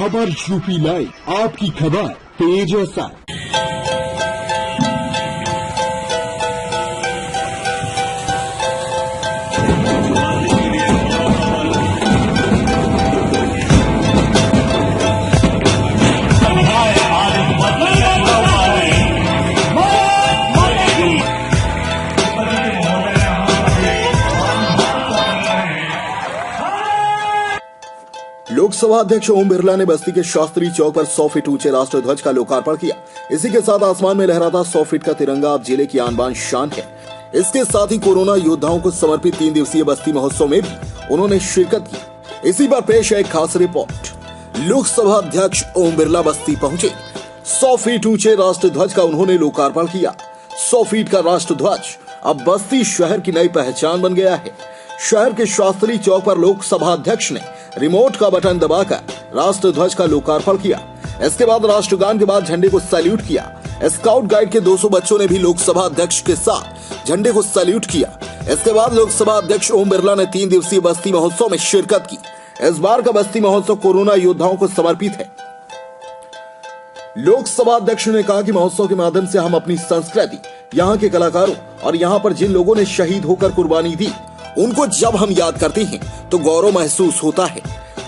खबर UP live, आपकी खबर तेज असर। लोकसभा अध्यक्ष ओम बिरला ने बस्ती के शास्त्री चौक पर 100 फीट ऊंचे राष्ट्रध्वज का लोकार्पण किया। इसी के साथ आसमान में लहराता 100 फीट का तिरंगा अब जिले की आन बान शान है। इसके साथ ही कोरोना योद्धाओं को समर्पित 3 दिवसीय बस्ती महोत्सव में भी उन्होंने शिरकत की। इसी पर पेश है एक खास रिपोर्ट। लोकसभा अध्यक्ष ओम बिरला बस्ती पहुंचे। 100 फीट ऊंचे राष्ट्रध्वज का उन्होंने लोकार्पण किया। 100 फीट का राष्ट्रध्वज अब बस्ती शहर की नई पहचान बन गया है। शहर के शास्त्री चौक पर लोकसभा अध्यक्ष ने रिमोट का बटन दबाकर राष्ट्रध्वज का लोकार्पण किया। इसके बाद राष्ट्रगान के बाद झंडे को सैल्यूट किया। स्काउट गाइड के 200 बच्चों ने भी लोकसभा अध्यक्ष के साथ झंडे को सैल्यूट किया। इसके बाद लोकसभा अध्यक्ष ओम बिरला ने 3 दिवसीय बस्ती महोत्सव में शिरकत की। इस बार का बस्ती महोत्सव कोरोना योद्धाओं को समर्पित है। लोकसभा अध्यक्ष ने कहा कि महोत्सव के माध्यम से हम अपनी संस्कृति, यहाँ के कलाकारों और यहाँ पर जिन लोगों ने शहीद होकर कुर्बानी दी, उनको जब हम याद करते हैं तो गौरव महसूस होता है।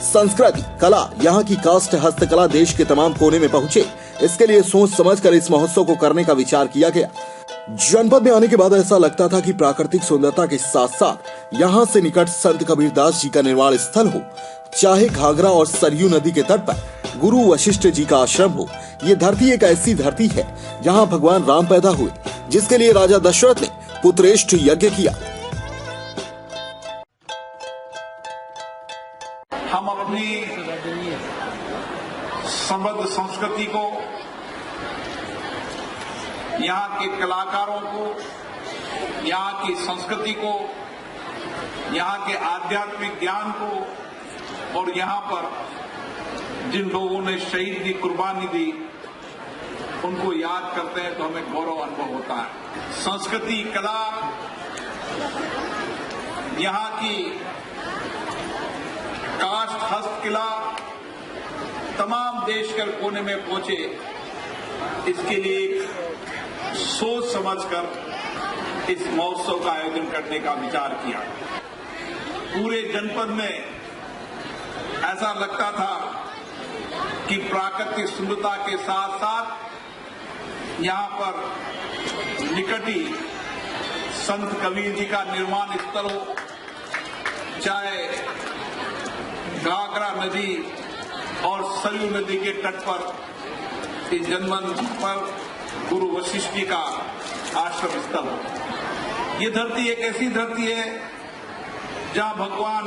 संस्कृति, कला, यहाँ की काष्ठ हस्तकला देश के तमाम कोने में पहुंचे। इसके लिए सोच समझकर इस महोत्सव को करने का विचार किया गया। जनपद में आने के बाद ऐसा लगता था कि प्राकृतिक सुंदरता के साथ साथ यहाँ से निकट संत कबीरदास जी का निर्वाण स्थल हो, चाहे घाघरा और सरयू नदी के तट पर गुरु वशिष्ठ जी का आश्रम हो। ये धरती एक ऐसी धरती है जहाँ भगवान राम पैदा हुए, जिसके लिए राजा दशरथ ने पुत्रेष्ठ यज्ञ किया। हम अपनी समृद्ध संस्कृति को, यहाँ के कलाकारों को, यहाँ की संस्कृति को, यहाँ के आध्यात्मिक ज्ञान को और यहाँ पर जिन लोगों ने शहीद दी, कुर्बानी दी, उनको याद करते हैं तो हमें गौरव अनुभव होता है। संस्कृति, कला, यहाँ की काष्ठ हस्तकला तमाम देश के कोने में पहुंचे, इसके लिए सोच समझकर इस महोत्सव का आयोजन करने का विचार किया। पूरे जनपद में ऐसा लगता था कि प्राकृतिक सुंदरता के साथ साथ यहाँ पर निकट ही संत कबीर जी का निर्वाण स्थल हो, चाहे घाघरा नदी और सरयू नदी के तट पर इस जनमन पर गुरु वशिष्ठ जी का आश्रम स्थल हो। ये धरती एक ऐसी धरती है जहां भगवान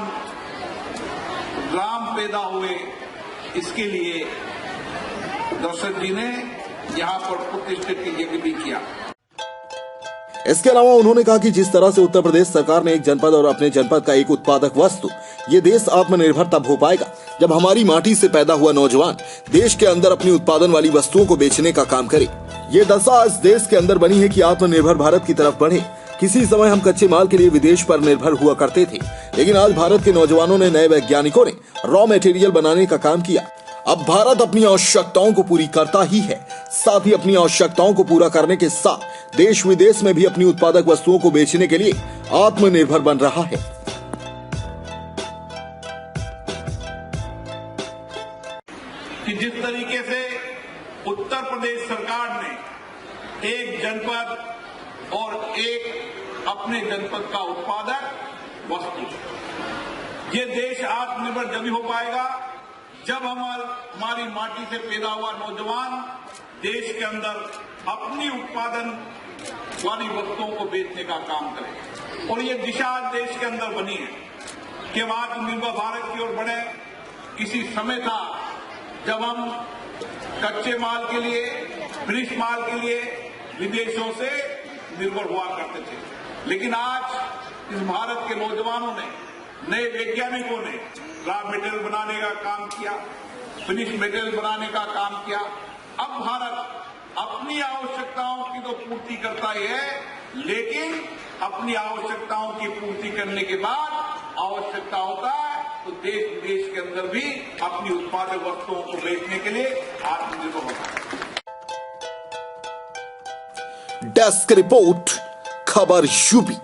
राम पैदा हुए। इसके लिए दशरथ जी ने यहाँ पर प्रतिष्ठा की यज्ञ भी किया। इसके अलावा उन्होंने कहा कि जिस तरह से उत्तर प्रदेश सरकार ने एक जनपद और अपने जनपद का एक उत्पादक वस्तु, ये देश आत्मनिर्भर तब हो पाएगा जब हमारी माटी से पैदा हुआ नौजवान देश के अंदर अपनी उत्पादन वाली वस्तुओं को बेचने का काम करे। ये दशा इस देश के अंदर बनी है कि आत्मनिर्भर भारत की तरफ बढ़े। किसी समय हम कच्चे माल के लिए विदेश पर निर्भर हुआ करते थे, लेकिन आज भारत के नौजवानों ने, नए वैज्ञानिकों ने रॉ मटेरियल बनाने का काम किया। अब भारत अपनी आवश्यकताओं को पूरी करता ही है, साथ ही अपनी आवश्यकताओं को पूरा करने के साथ देश विदेश में भी अपनी उत्पादक वस्तुओं को बेचने के लिए आत्मनिर्भर बन रहा है। कि जिस तरीके से उत्तर प्रदेश सरकार ने एक जनपद और एक अपने जनपद का उत्पादक वस्तु, ये देश आत्मनिर्भर जब हो पाएगा जब हमारी माटी से पैदा हुआ नौजवान देश के अंदर अपनी उत्पादन वाली वस्तुओं को बेचने का काम करे। और ये दिशा देश के अंदर बनी है कि हम आत्मनिर्भर भारत की ओर बढ़े। किसी समय था जब हम कच्चे माल के लिए, फिनिश माल के लिए विदेशों से निर्भर हुआ करते थे, लेकिन आज इस भारत के नौजवानों ने, नए वैज्ञानिकों ने रॉ मटेरियल बनाने का काम किया, फिनिश मटेरियल बनाने का काम किया। अब भारत अपनी आवश्यकताओं की तो पूर्ति करता ही है, लेकिन अपनी आवश्यकताओं की पूर्ति करने के बाद आवश्यकता होता है तो देश विदेश के अंदर भी अपनी उत्पादक वस्तुओं को बेचने के लिए आत्मनिर्भर होना है। डेस्क रिपोर्ट, खबर यूपी।